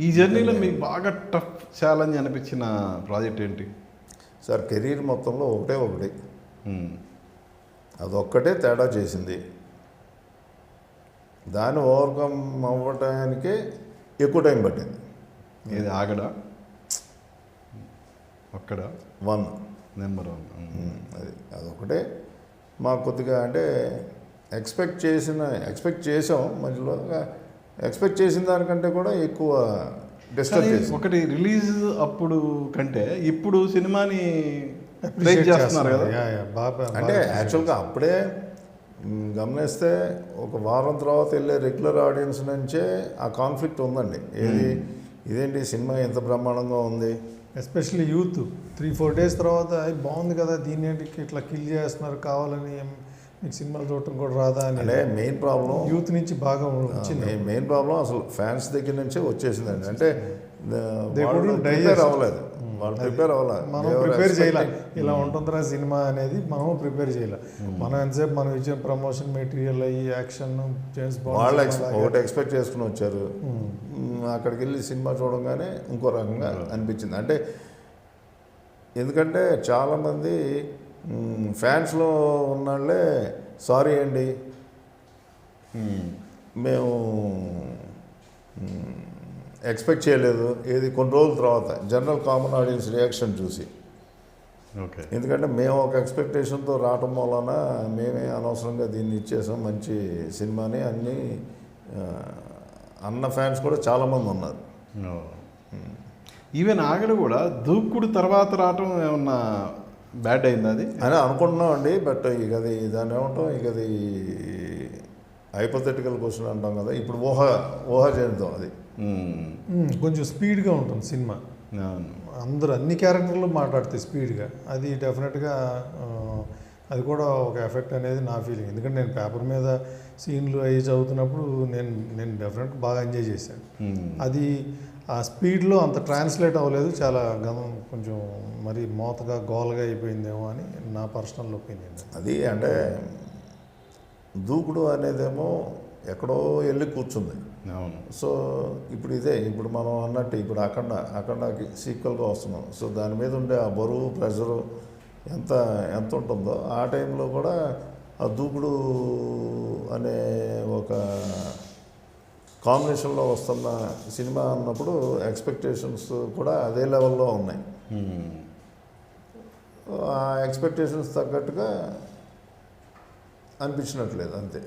ఈ జర్నీలో మీకు బాగా టఫ్ ఛాలెంజ్ అనిపించిన ప్రాజెక్ట్ ఏంటి? సార్ కెరీర్ మొత్తంలో ఒకటి అదొక్కటే తేడా చేసింది. దాన్ని ఓవర్కమ్ అవ్వటానికే ఎక్కువ టైం పట్టింది. ఇది ఆగడా ఒక్కడ 1 నెంబర్ 1 అదొకటే మాకు కొద్దిగా అంటే ఎక్స్పెక్ట్ చేసాం మధ్యలో. ఎక్స్పెక్ట్ చేసిన దానికంటే కూడా ఎక్కువ డిస్టర్బ్ చేసి ఒకటి రిలీజ్ అప్పుడు కంటే ఇప్పుడు సినిమాని ప్రైజ్ చేస్తున్నారు కదా. అంటే యాక్చువల్గా అప్పుడే గమనిస్తే ఒక వారం తర్వాత వెళ్ళే రెగ్యులర్ ఆడియన్స్ నుంచే ఆ కాన్ఫ్లిక్ట్ ఉందండి. ఇదేంటి సినిమా ఎంత బ్రహ్మాండంగా ఉంది, ఎస్పెషల్లీ యూత్ 3-4 డేస్ తర్వాత బాగుంది కదా, దీన్ని ఏంటి ఇట్లా కిల్ చేస్తున్నారు కావాలని, మీకు సినిమాలు చూడటం కూడా రాదా అని. అంటే మెయిన్ ప్రాబ్లం యూత్ నుంచి బాగా వచ్చింది. మెయిన్ ప్రాబ్లం అసలు ఫ్యాన్స్ దగ్గర నుంచే వచ్చేసిందండి. అంటే ప్రిపేర్ అవ్వలేదు, వాళ్ళు ప్రిపేర్ అవ్వలేదు, మనం ప్రిపేర్ చేయాలి. ఇలా ఉంటుందిరా సినిమా అనేది మనం ప్రిపేర్ చేయాలి. మనం ఎంతసేపు మనం ఇచ్చిన ప్రమోషన్ మెటీరియల్ అయ్యి యాక్షన్ జేమ్స్ బాండ్ వాళ్ళు ఒకటి ఎక్స్పెక్ట్ చేసుకుని వచ్చారు. అక్కడికి వెళ్ళి సినిమా చూడగానే ఇంకో రకంగా అనిపించింది. అంటే ఎందుకంటే చాలామంది ఫ్యాన్స్లో ఉన్నాళ్ళే సారీ అండి మేము ఎక్స్పెక్ట్ చేయలేదు, ఏది కొన్ని రోజుల తర్వాత జనరల్ కామన్ ఆడియన్స్ రియాక్షన్ చూసి. ఓకే, ఎందుకంటే మేము ఒక ఎక్స్పెక్టేషన్తో రావటం వలన మేమే అనవసరంగా దీన్ని ఇచ్చేసాం మంచి సినిమాని అన్నీ అన్న ఫ్యాన్స్ కూడా చాలామంది ఉన్నారు. ఈవెన్ ఆగడు కూడా దూకుడు తర్వాత రావటం ఏమన్నా బ్యాడ్ అయింది అది అని అనుకుంటున్నాం అండి. బట్ ఇక అది దాన్ని ఏమంటాం, ఇక అది హైపోథెటికల్ క్వశ్చన్ అంటాం కదా, ఇప్పుడు ఊహాజనితం. అది కొంచెం స్పీడ్గా ఉంటుంది సినిమా, అందరూ అన్ని క్యారెక్టర్లు మాట్లాడతాయి స్పీడ్గా. అది డెఫినెట్గా అది కూడా ఒక ఎఫెక్ట్ అనేది నా ఫీలింగ్. ఎందుకంటే నేను పేపర్ మీద సీన్లు అవి చదువుతున్నప్పుడు నేను డెఫినెట్గా బాగా ఎంజాయ్ చేశాను. అది ఆ స్పీడ్లో అంత ట్రాన్స్లేట్ అవ్వలేదు, చాలా కొంచెం మరి మోతగా గోల్గా అయిపోయిందేమో అని నా పర్సనల్ ఒపీనియన్. అది అంటే దూకుడు అనేదేమో ఎక్కడో వెళ్ళి కూర్చుంది. సో ఇప్పుడు ఇప్పుడు మనం అన్నట్టు ఇప్పుడు అఖండకి సీక్వెల్గా వస్తున్నాం. సో దాని మీద ఉండే ఆ బరువు ప్రెషరు ఎంత ఉంటుందో ఆ టైంలో కూడా ఆ దూకుడు అనే ఒక కాంబినేషన్లో వస్తున్న సినిమా అన్నప్పుడు ఎక్స్పెక్టేషన్స్ కూడా అదే లెవెల్లో ఉన్నాయి. ఆ ఎక్స్పెక్టేషన్స్ తగ్గట్టుగా అనిపించినట్లేదు అంతే.